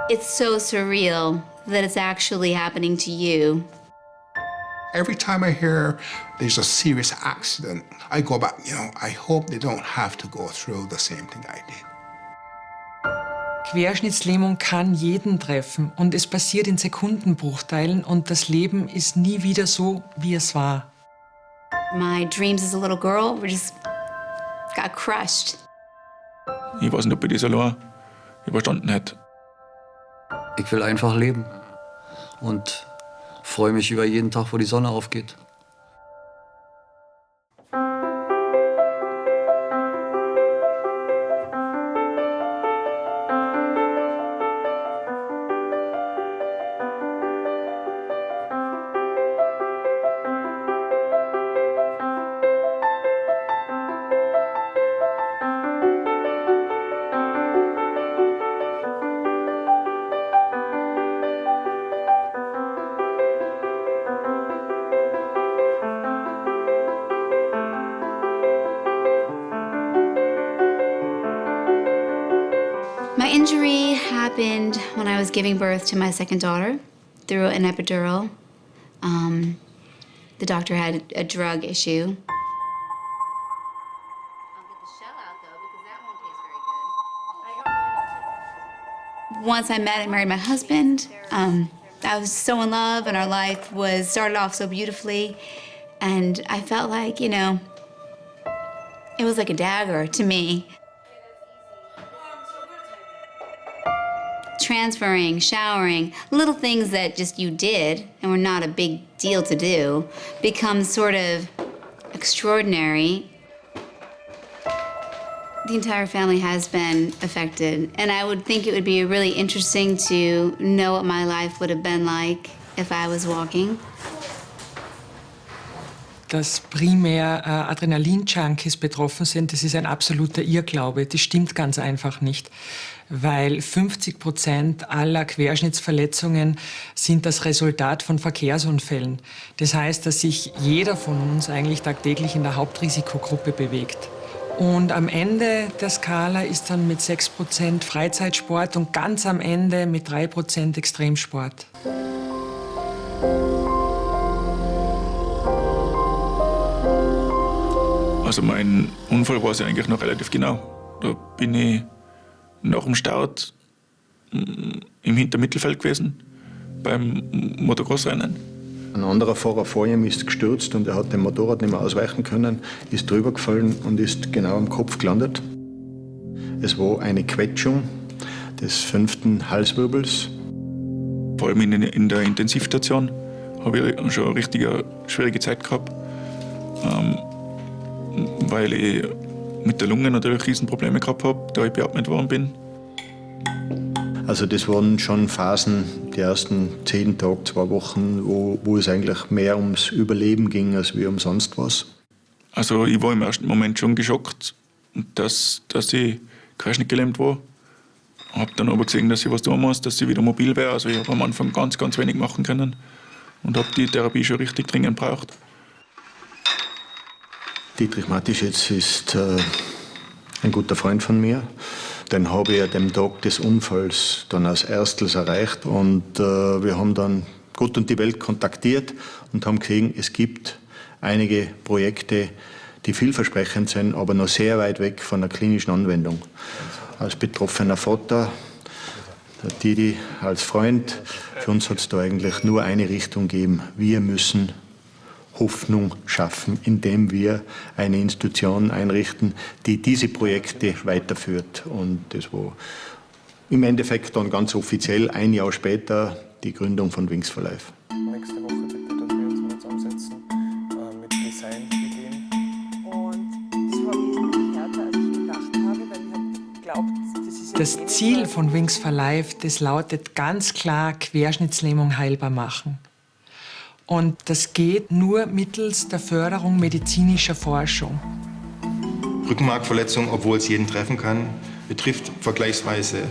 It's so surreal that it's actually happening to you. Every time I hear there's a serious accident, I go back, I hope they don't have to go through the same thing I did. Querschnittslähmung kann jeden treffen und es passiert in Sekundenbruchteilen und das Leben ist nie wieder so, wie es war. My dreams as a little girl were just got crushed. Ich weiß nicht, ob ich das allein überstanden hätte. Ich will einfach leben und freue mich über jeden Tag, wo die Sonne aufgeht. My injury happened when I was giving birth to my second daughter through an epidural. The doctor had a drug issue. Once I met and married my husband, I was so in love and our life started off so beautifully. And I felt like, it was like a dagger to me. Transferring, showering, little things that just you did and were not a big deal to do become sort of extraordinary. The entire family has been affected, and I would think it would be really interesting to know what my life would have been like if I was walking. Dass primär Adrenalin-Junkies betroffen sind, das ist ein absoluter Irrglaube. Das stimmt ganz einfach nicht, weil 50% aller Querschnittsverletzungen sind das Resultat von Verkehrsunfällen. Das heißt, dass sich jeder von uns eigentlich tagtäglich in der Hauptrisikogruppe bewegt. Und am Ende der Skala ist dann mit 6% Freizeitsport und ganz am Ende mit 3% Extremsport. Also mein Unfall war es ja eigentlich noch relativ genau. Da bin ich nach dem Start im Hintermittelfeld gewesen, beim Motocross-Rennen. Ein anderer Fahrer vor ihm ist gestürzt und er hat dem Motorrad nicht mehr ausweichen können, ist drüber gefallen und ist genau am Kopf gelandet. Es war eine Quetschung des 5. Halswirbels. Vor allem in der Intensivstation habe ich schon eine richtig schwierige Zeit gehabt, weil ich mit der Lunge natürlich Riesenprobleme gehabt habe, da ich beatmet worden bin. Also das waren schon Phasen, die ersten 10 Tage, 2 Wochen, wo es eigentlich mehr ums Überleben ging, als wie um sonst was. Also ich war im ersten Moment schon geschockt, dass ich querschnittgelähmt war. Habe dann aber gesehen, dass ich was tun muss, dass ich wieder mobil wäre. Also ich habe am Anfang ganz, ganz wenig machen können und habe die Therapie schon richtig dringend gebraucht. Dietrich Matischitz ist ein guter Freund von mir. Den habe ich an dem Tag des Unfalls dann als erstes erreicht. Und wir haben dann Gott und die Welt kontaktiert und haben gesehen, es gibt einige Projekte, die vielversprechend sind, aber noch sehr weit weg von der klinischen Anwendung. Als betroffener Vater, der Didi als Freund, für uns hat es da eigentlich nur eine Richtung gegeben. Wir müssen Hoffnung schaffen, indem wir eine Institution einrichten, die diese Projekte weiterführt. Und das war im Endeffekt dann ganz offiziell ein Jahr später die Gründung von Wings for Life. Nächste Woche bitte, dass wir uns mal zusammensetzen mit Designideen. Und das war wesentlich härter, als ich gedacht habe, weil ich habe geglaubt, das ist ja Das Ziel von Wings for Life, das lautet ganz klar, Querschnittslähmung heilbar machen. Und das geht nur mittels der Förderung medizinischer Forschung. Rückenmarkverletzung, obwohl es jeden treffen kann, betrifft vergleichsweise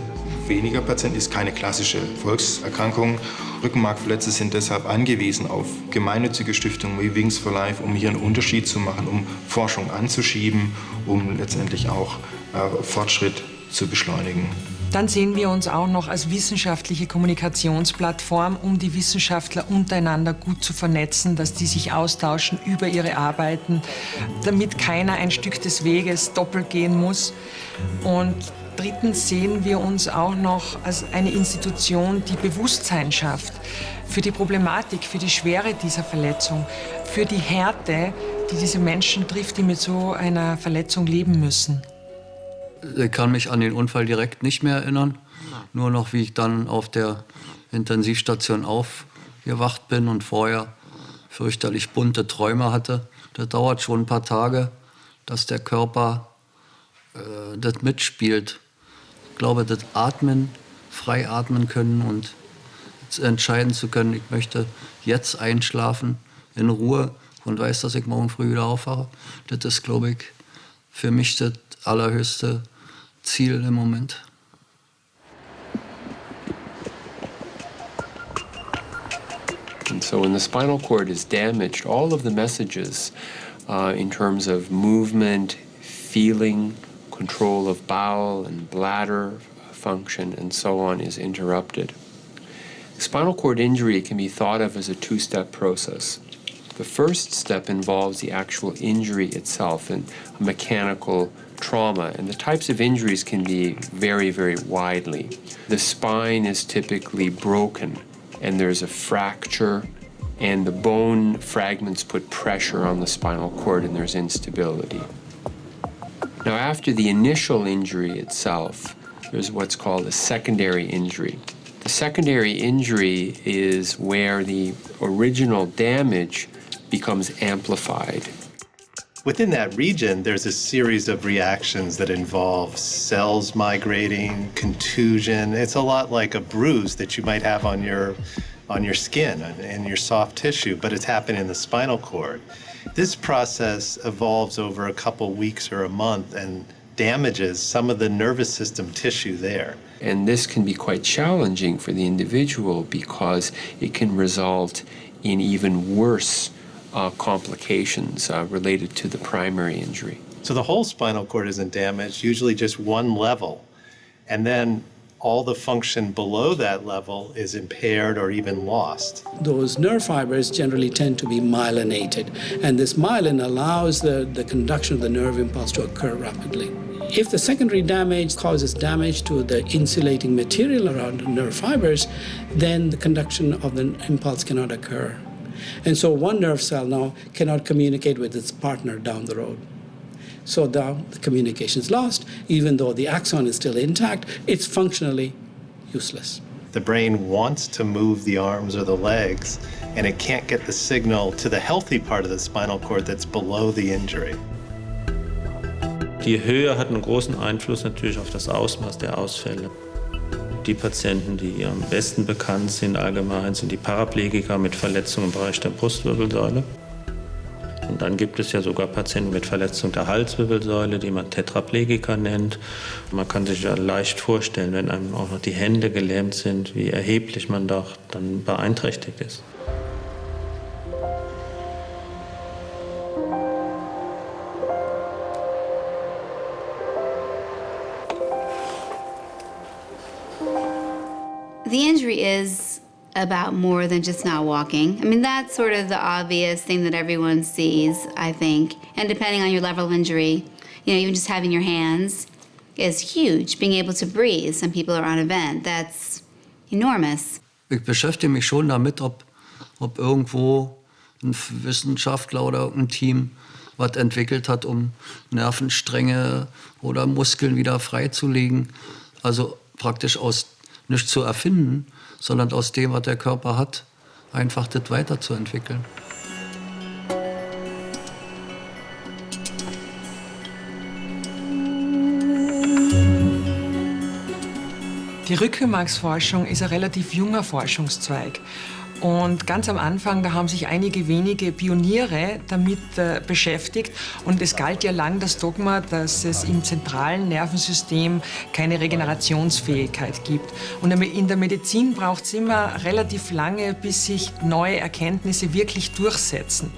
weniger Patienten, ist keine klassische Volkserkrankung. Rückenmarkverletzte sind deshalb angewiesen auf gemeinnützige Stiftungen wie Wings for Life, um hier einen Unterschied zu machen, um Forschung anzuschieben, um letztendlich auch Fortschritt zu beschleunigen. Dann sehen wir uns auch noch als wissenschaftliche Kommunikationsplattform, um die Wissenschaftler untereinander gut zu vernetzen, dass die sich austauschen über ihre Arbeiten, damit keiner ein Stück des Weges doppelt gehen muss. Und drittens sehen wir uns auch noch als eine Institution, die Bewusstsein schafft für die Problematik, für die Schwere dieser Verletzung, für die Härte, die diese Menschen trifft, die mit so einer Verletzung leben müssen. Ich kann mich an den Unfall direkt nicht mehr erinnern. Nur noch, wie ich dann auf der Intensivstation aufgewacht bin und vorher fürchterlich bunte Träume hatte. Das dauert schon ein paar Tage, dass der Körper das mitspielt. Ich glaube, das Atmen, frei atmen können und entscheiden zu können, ich möchte jetzt einschlafen, in Ruhe und weiß, dass ich morgen früh wieder aufwache. Das ist, glaube ich, für mich das allerhöchste Ziel im Moment. And so when the spinal cord is damaged, all of the messages in terms of movement, feeling, control of bowel and bladder function and so on is interrupted. Spinal cord injury can be thought of as a two-step process. The first step involves the actual injury itself and a mechanical trauma, and the types of injuries can be very, very widely. The spine is typically broken, and there's a fracture, and the bone fragments put pressure on the spinal cord, and there's instability. Now, after the initial injury itself, there's what's called a secondary injury. The secondary injury is where the original damage becomes amplified. Within that region, there's a series of reactions that involve cells migrating, contusion. It's a lot like a bruise that you might have on your skin and your soft tissue, but it's happening in the spinal cord. This process evolves over a couple weeks or a month and damages some of the nervous system tissue there. And this can be quite challenging for the individual because it can result in even worse complications related to the primary injury. So the whole spinal cord isn't damaged, usually just one level. And then all the function below that level is impaired or even lost. Those nerve fibers generally tend to be myelinated, and this myelin allows the conduction of the nerve impulse to occur rapidly. If the secondary damage causes damage to the insulating material around the nerve fibers, then the conduction of the impulse cannot occur. And so one nerve cell now cannot communicate with its partner down the road. So the communication is lost. Even though the axon is still intact, it's functionally useless. The brain wants to move the arms or the legs, and it can't get the signal to the healthy part of the spinal cord that's below the injury. Die Höhe hat einen großen Einfluss natürlich auf das Ausmaß der Ausfälle. Die Patienten, die am besten bekannt sind allgemein, sind die Paraplegiker mit Verletzungen im Bereich der Brustwirbelsäule. Und dann gibt es ja sogar Patienten mit Verletzung der Halswirbelsäule, die man Tetraplegiker nennt. Man kann sich ja leicht vorstellen, wenn einem auch noch die Hände gelähmt sind, wie erheblich man doch dann beeinträchtigt ist. The injury is about more than just not walking. I mean, that's sort of the obvious thing that everyone sees, I think. And depending on your level of injury, even just having your hands is huge. Being able to breathe. Some people are on a vent. That's enormous. Ich beschäftige mich schon damit, ob irgendwo ein Wissenschaftler oder irgendein Team was entwickelt hat, um Nervenstränge oder Muskeln wieder freizulegen. Also praktisch aus nicht zu erfinden, sondern aus dem, was der Körper hat, einfach das weiterzuentwickeln. Die Rückenmarksforschung ist ein relativ junger Forschungszweig. Und ganz am Anfang, da haben sich einige wenige Pioniere damit beschäftigt. Und es galt ja lang das Dogma, dass es im zentralen Nervensystem keine Regenerationsfähigkeit gibt. Und in der Medizin braucht es immer relativ lange, bis sich neue Erkenntnisse wirklich durchsetzen.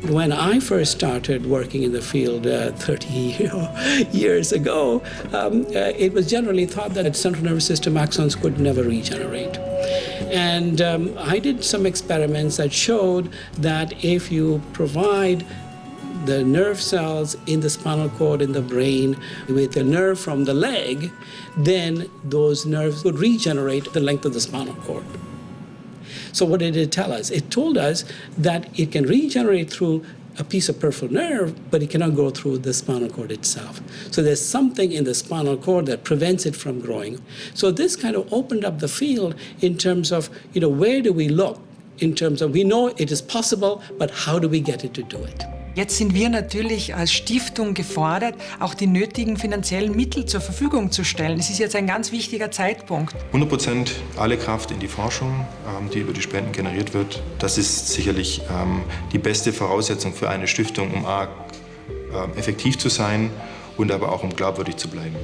When I first started working in the field 30 years ago, it was generally thought that central nervous system axons could never regenerate. And I did some experiments that showed that if you provide the nerve cells in the spinal cord in the brain with a nerve from the leg, then those nerves would regenerate the length of the spinal cord. So what did it tell us? It told us that it can regenerate through a piece of peripheral nerve, but it cannot go through the spinal cord itself. So there's something in the spinal cord that prevents it from growing. So this kind of opened up the field in terms of, where do we look? In terms of, we know it is possible, but how do we get it to do it? Jetzt sind wir natürlich als Stiftung gefordert, auch die nötigen finanziellen Mittel zur Verfügung zu stellen. Es ist jetzt ein ganz wichtiger Zeitpunkt. 100% alle Kraft in die Forschung, die über die Spenden generiert wird. Das ist sicherlich die beste Voraussetzung für eine Stiftung, um effektiv zu sein und aber auch um glaubwürdig zu bleiben.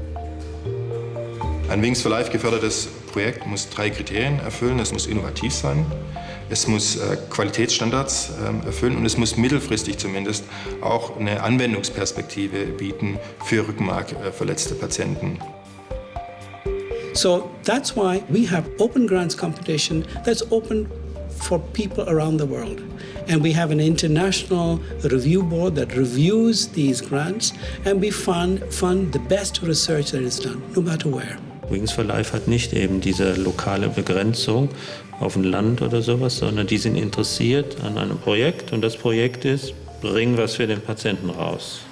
Ein Wings for Life gefördertes Projekt muss 3 Kriterien erfüllen. Es muss innovativ sein, es muss Qualitätsstandards erfüllen und es muss mittelfristig zumindest auch eine Anwendungsperspektive bieten für rückenmarkverletzte Patienten. So that's why we have open grants competition that's open for people around the world. And we have an international review board that reviews these grants, and we fund the best research that is done, no matter where. Wings for Life hat nicht eben diese lokale Begrenzung auf ein Land oder sowas, sondern die sind interessiert an einem Projekt und das Projekt ist, bring was für den Patienten raus.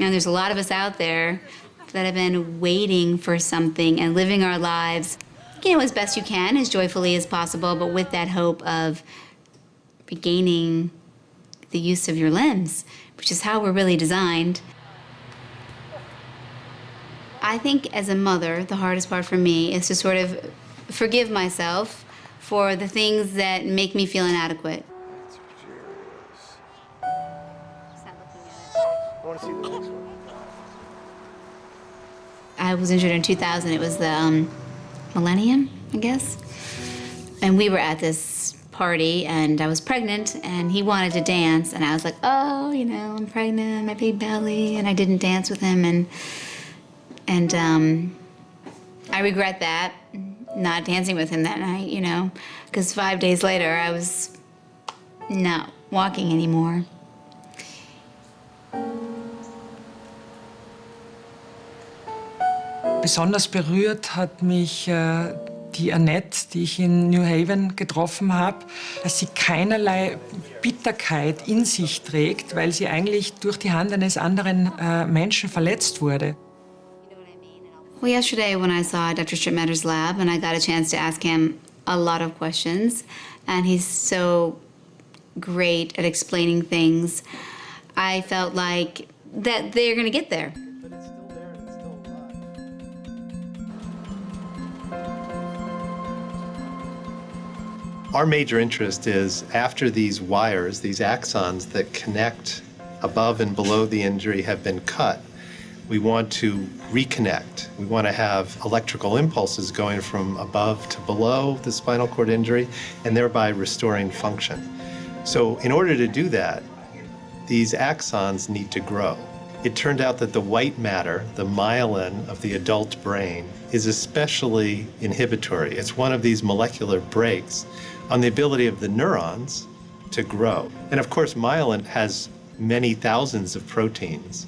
And there's a lot of us out there that have been waiting for something and living our lives, as best you can, as joyfully as possible, but with that hope of regaining the use of your limbs, which is how we're really designed. I think as a mother, the hardest part for me is to sort of forgive myself for the things that make me feel inadequate. I was injured in 2000. It was the millennium, I guess. And we were at this party, and I was pregnant, and he wanted to dance, and I was like, oh, I'm pregnant, my big belly, and I didn't dance with him, and I regret that, not dancing with him that night, because 5 days later I was not walking anymore. Besonders berührt hat mich die Annette, die ich in New Haven getroffen habe, dass sie keinerlei Bitterkeit in sich trägt, weil sie eigentlich durch die Hand eines anderen Menschen verletzt wurde. Well, yesterday when I saw Dr. Strittmatter's lab and I got a chance to ask him a lot of questions, and he's so great at explaining things, I felt like that they're going to get there. But it's still there and it's still alive. Our major interest is after these wires, these axons that connect above and below the injury have been cut, we want to reconnect. We want to have electrical impulses going from above to below the spinal cord injury and thereby restoring function. So in order to do that, these axons need to grow. It turned out that the white matter, the myelin of the adult brain, is especially inhibitory. It's one of these molecular brakes on the ability of the neurons to grow. And of course, myelin has many thousands of proteins.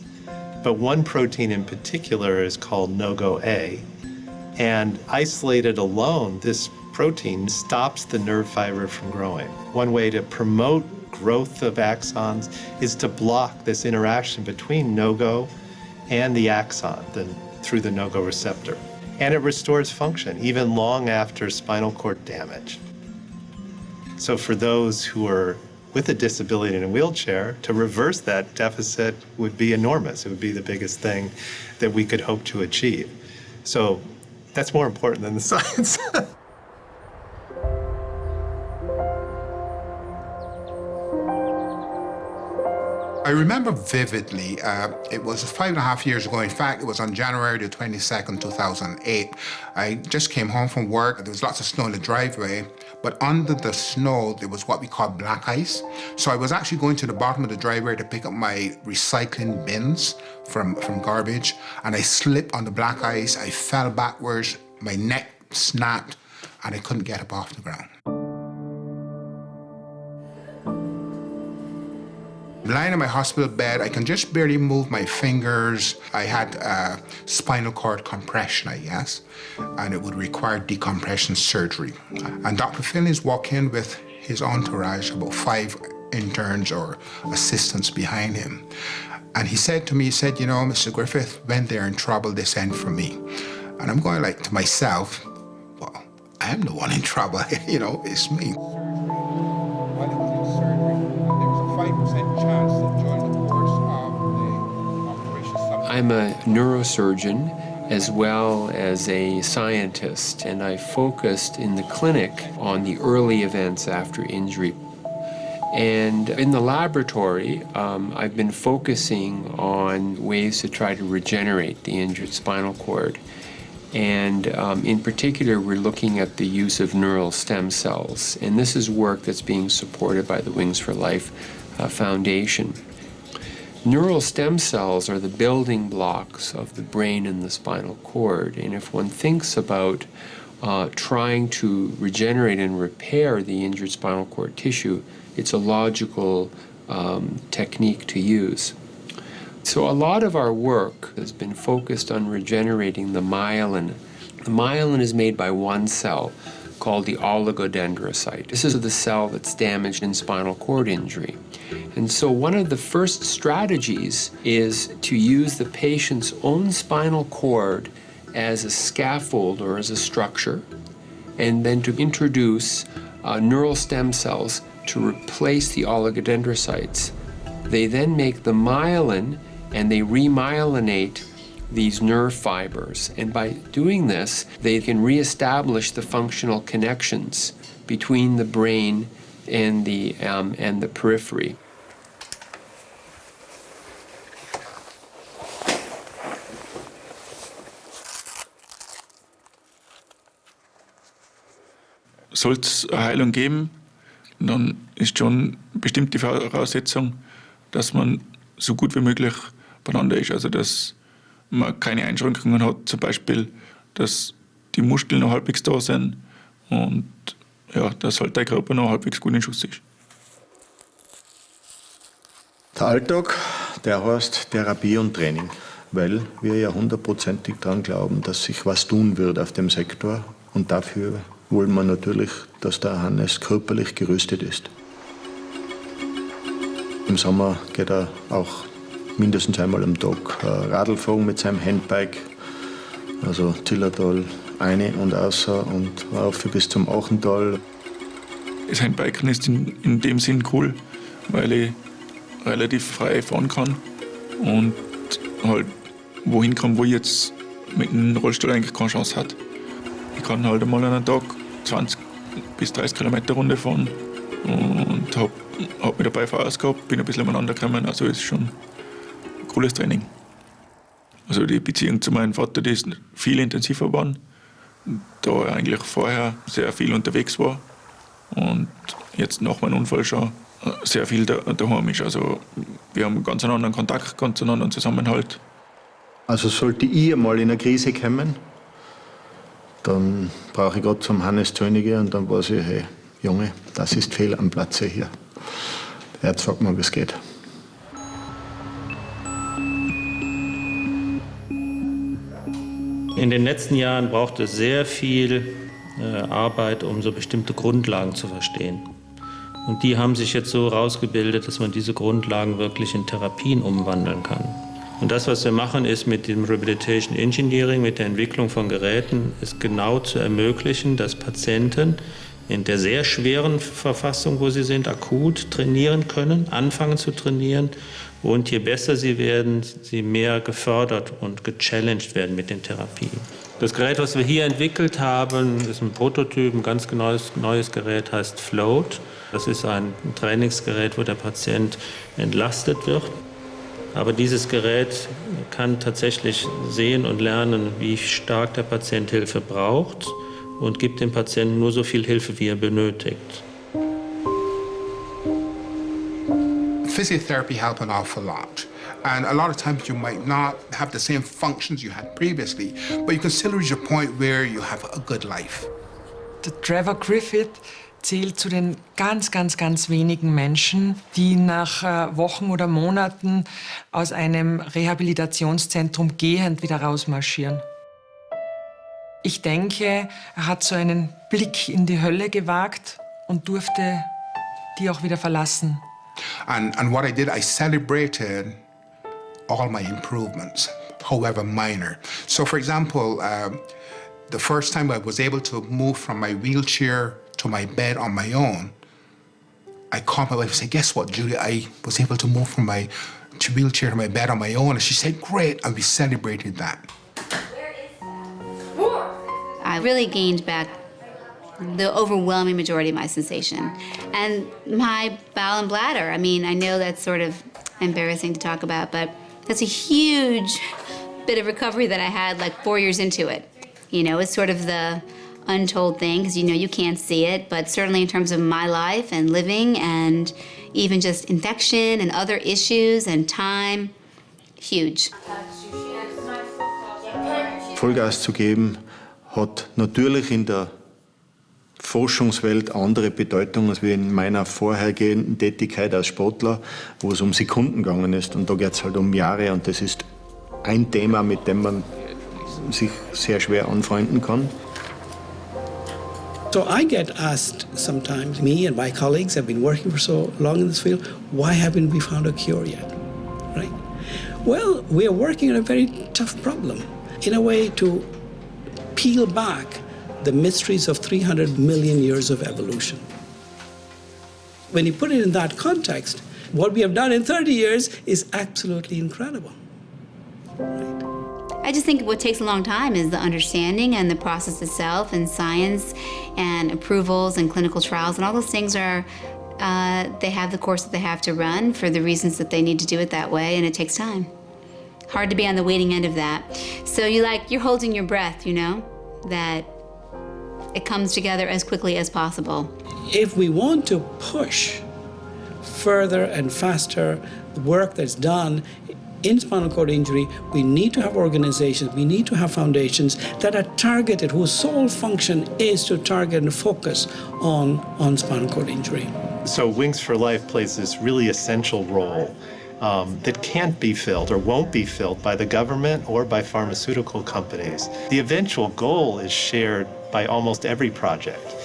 But one protein in particular is called NOGO-A, and isolated alone, this protein stops the nerve fiber from growing. One way to promote growth of axons is to block this interaction between NOGO and the axon through the NOGO receptor. And it restores function even long after spinal cord damage. So for those who are with a disability in a wheelchair, to reverse that deficit would be enormous. It would be the biggest thing that we could hope to achieve. So that's more important than the science. I remember vividly, it was 5.5 years ago. In fact, it was on January the 22nd, 2008. I just came home from work. There was lots of snow in the driveway, but under the snow, there was what we call black ice. So I was actually going to the bottom of the driveway to pick up my recycling bins from garbage, and I slipped on the black ice. I fell backwards, my neck snapped, and I couldn't get up off the ground. Lying in my hospital bed, I can just barely move my fingers. I had spinal cord compression, I guess, and it would require decompression surgery. And Dr. Finley's walked in with his entourage, about 5 interns or assistants behind him. And he said to me, he said, you know, Mr. Griffith, when they're in trouble, they send for me. And I'm going like to myself, well, I am the one in trouble, you know, it's me. I'm a neurosurgeon as well as a scientist, and I focused in the clinic on the early events after injury. And in the laboratory, I've been focusing on ways to try to regenerate the injured spinal cord. And in particular, we're looking at the use of neural stem cells. And this is work that's being supported by the Wings for Life Foundation. Neural stem cells are the building blocks of the brain and the spinal cord. And if one thinks about trying to regenerate and repair the injured spinal cord tissue, it's a logical technique to use. So a lot of our work has been focused on regenerating the myelin. The myelin is made by one cell called the oligodendrocyte. This is the cell that's damaged in spinal cord injury. And so one of the first strategies is to use the patient's own spinal cord as a scaffold or as a structure, and then to introduce neural stem cells to replace the oligodendrocytes. They then make the myelin and they remyelinate these nerve fibers. And by doing this, they can reestablish the functional connections between the brain and the periphery. Soll es eine Heilung geben, dann ist schon bestimmt die Voraussetzung, dass man so gut wie möglich beieinander ist. Also dass man keine Einschränkungen hat, zum Beispiel, dass die Muskeln noch halbwegs da sind und ja, dass halt der Körper noch halbwegs gut in Schuss ist. Der Alltag, der heißt Therapie und Training, weil wir ja 100%ig daran glauben, dass sich was tun wird auf dem Sektor. Und dafür wollen wir natürlich, dass der Hannes körperlich gerüstet ist. Im Sommer geht er auch mindestens einmal am Tag Radl fahren mit seinem Handbike, also Zillertal eine und außer und rauf bis zum Achental. Das Handbiken ist in dem Sinn cool, weil ich relativ frei fahren kann und halt wohin kann, wo ich jetzt mit dem Rollstuhl eigentlich keine Chance hat. Ich kann halt einmal an einem Tag 20 bis 30 Kilometer Runde fahren und hab mich dabei Spaß gehabt, bin ein bisschen umeinander gekommen, also ist schon ein cooles Training. Also die Beziehung zu meinem Vater, die ist viel intensiver geworden, da er eigentlich vorher sehr viel unterwegs war und jetzt nach meinem Unfall schon sehr viel daheim ist. Also wir haben ganz einen anderen Kontakt, ganz einen anderen Zusammenhalt. Also sollte ich einmal in eine Krise kommen, dann brauche ich gerade zum Hannes Zöllniger und dann weiß ich, hey, Junge, das ist fehl am Platze hier. Er sagt mir, wie es geht. In den letzten Jahren braucht es sehr viel Arbeit, um so bestimmte Grundlagen zu verstehen. Und die haben sich jetzt so rausgebildet, dass man diese Grundlagen wirklich in Therapien umwandeln kann. Und das, was wir machen, ist mit dem Rehabilitation Engineering, mit der Entwicklung von Geräten, ist genau zu ermöglichen, dass Patienten in der sehr schweren Verfassung, wo sie sind, akut trainieren können, anfangen zu trainieren. Und je besser sie werden, sie mehr gefördert und gechallenged werden mit den Therapien. Das Gerät, was wir hier entwickelt haben, ist ein Prototyp, ein ganz neues Gerät, heißt Float. Das ist ein Trainingsgerät, wo der Patient entlastet wird. Aber dieses Gerät kann tatsächlich sehen und lernen, wie stark der Patient Hilfe braucht und gibt dem Patienten nur so viel Hilfe, wie er benötigt. Physiotherapy helps an awful lot. And a lot of times you might not have the same functions you had previously, but you can still reach a point where you have a good life. Der Trevor Griffith zählt zu den ganz, ganz, ganz wenigen Menschen, die nach Wochen oder Monaten aus einem Rehabilitationszentrum gehend wieder rausmarschieren. Ich denke, er hat so einen Blick in die Hölle gewagt und durfte die auch wieder verlassen. And what I did, I celebrated all my improvements, however minor. So for example, the first time I was able to move from my wheelchair to my bed on my own, I called my wife and said, guess what, Julie, I was able to move from my wheelchair to my bed on my own. And she said, great, and we celebrated that. I really gained back the overwhelming majority of my sensation. And my bowel and bladder, I mean, I know that's sort of embarrassing to talk about, but that's a huge bit of recovery that I had like 4 years into it. You know, it's sort of the untold thing, because you know you can't see it, but certainly in terms of my life and living and even just infection and other issues and time, huge. Vollgas zu geben hat natürlich in der Forschungswelt andere Bedeutung als wie in meiner vorhergehenden Tätigkeit als Sportler, wo es um Sekunden gegangen ist. Und da geht es halt um Jahre und das ist ein Thema, mit dem man sich sehr schwer anfreunden kann. So I get asked sometimes, me and my colleagues have been working for so long in this field, why haven't we found a cure yet, right? Well, we are working on a very tough problem, in a way to peel back the mysteries of 300 million years of evolution. When you put it in that context, what we have done in 30 years is absolutely incredible. I just think what takes a long time is the understanding and the process itself and science and approvals and clinical trials and all those things are, they have the course that they have to run for the reasons that they need to do it that way, and it takes time. Hard to be on the waiting end of that. So you're holding your breath, you know, that it comes together as quickly as possible. If we want to push further and faster the work that's done in spinal cord injury, we need to have organizations, we need to have foundations that are targeted, whose sole function is to target and focus on spinal cord injury. So Wings for Life plays this really essential role that can't be filled or won't be filled by the government or by pharmaceutical companies. The eventual goal is shared by almost every project,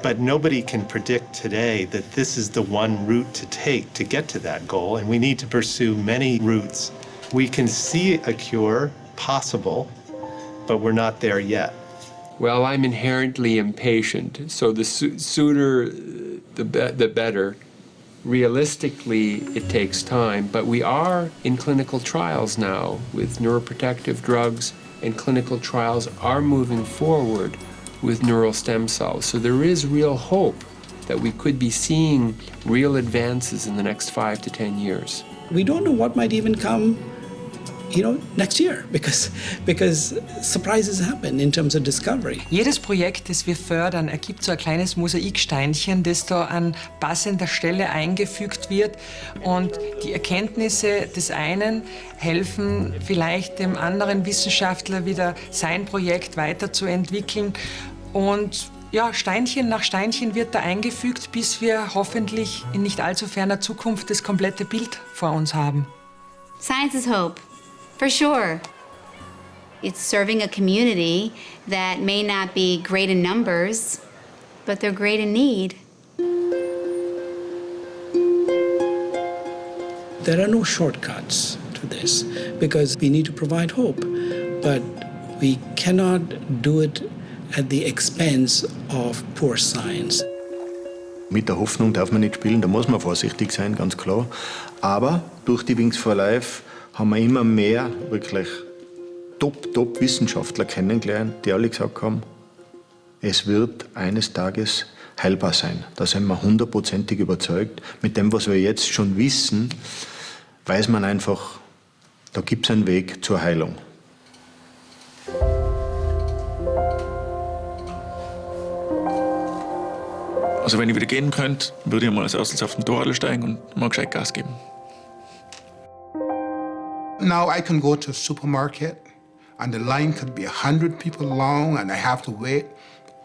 but nobody can predict today that this is the one route to take to get to that goal, and we need to pursue many routes. We can see a cure possible, but we're not there yet. Well, I'm inherently impatient, so the sooner the better. Realistically, it takes time, but we are in clinical trials now with neuroprotective drugs, and clinical trials are moving forward with neural stem cells. So there is real hope that we could be seeing real advances in the next 5 to 10 years. We don't know what might even come, you know, next year, because surprises happen in terms of discovery. Jedes Projekt, das wir fördern, ergibt so ein kleines Mosaiksteinchen, das da an passender Stelle eingefügt wird. Und die Erkenntnisse des einen helfen vielleicht dem anderen Wissenschaftler wieder sein Projekt weiterzuentwickeln. Und ja, Steinchen nach Steinchen wird da eingefügt, bis wir hoffentlich in nicht allzu ferner Zukunft das komplette Bild vor uns haben. Science is hope, for sure. It's serving a community that may not be great in numbers, but they're great in need. There are no shortcuts to this because we need to provide hope, but we cannot do it at the expense of poor science. Mit der Hoffnung darf man nicht spielen, da muss man vorsichtig sein, ganz klar. Aber durch die Wings for Life haben wir immer mehr wirklich Top-Wissenschaftler kennengelernt, die alle gesagt haben, es wird eines Tages heilbar sein. Da sind wir 100%ig überzeugt. Mit dem, was wir jetzt schon wissen, weiß man einfach, Da gibt es einen Weg zur Heilung. Also wenn ich wieder gehen könnte, würde ich mal als erstes auf den Torradl steigen und mal gescheit Gas geben. Now I can go to a supermarket and the line could be 100 people long and I have to wait.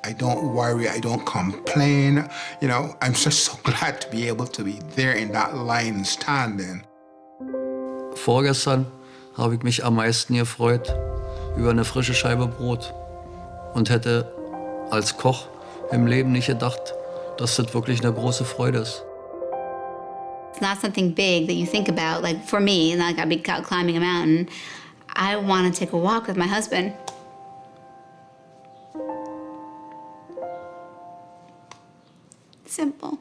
I don't worry, I don't complain. You know, I'm just so glad to be able to be there in that line and standing. Vorgestern habe ich mich am meisten gefreut über eine frische Scheibe Brot und hätte als Koch im Leben nicht gedacht, dass das wirklich eine große Freude ist. It's not something big that you think about. Like for me, like I'd be out climbing a mountain. I want to take a walk with my husband. Simple.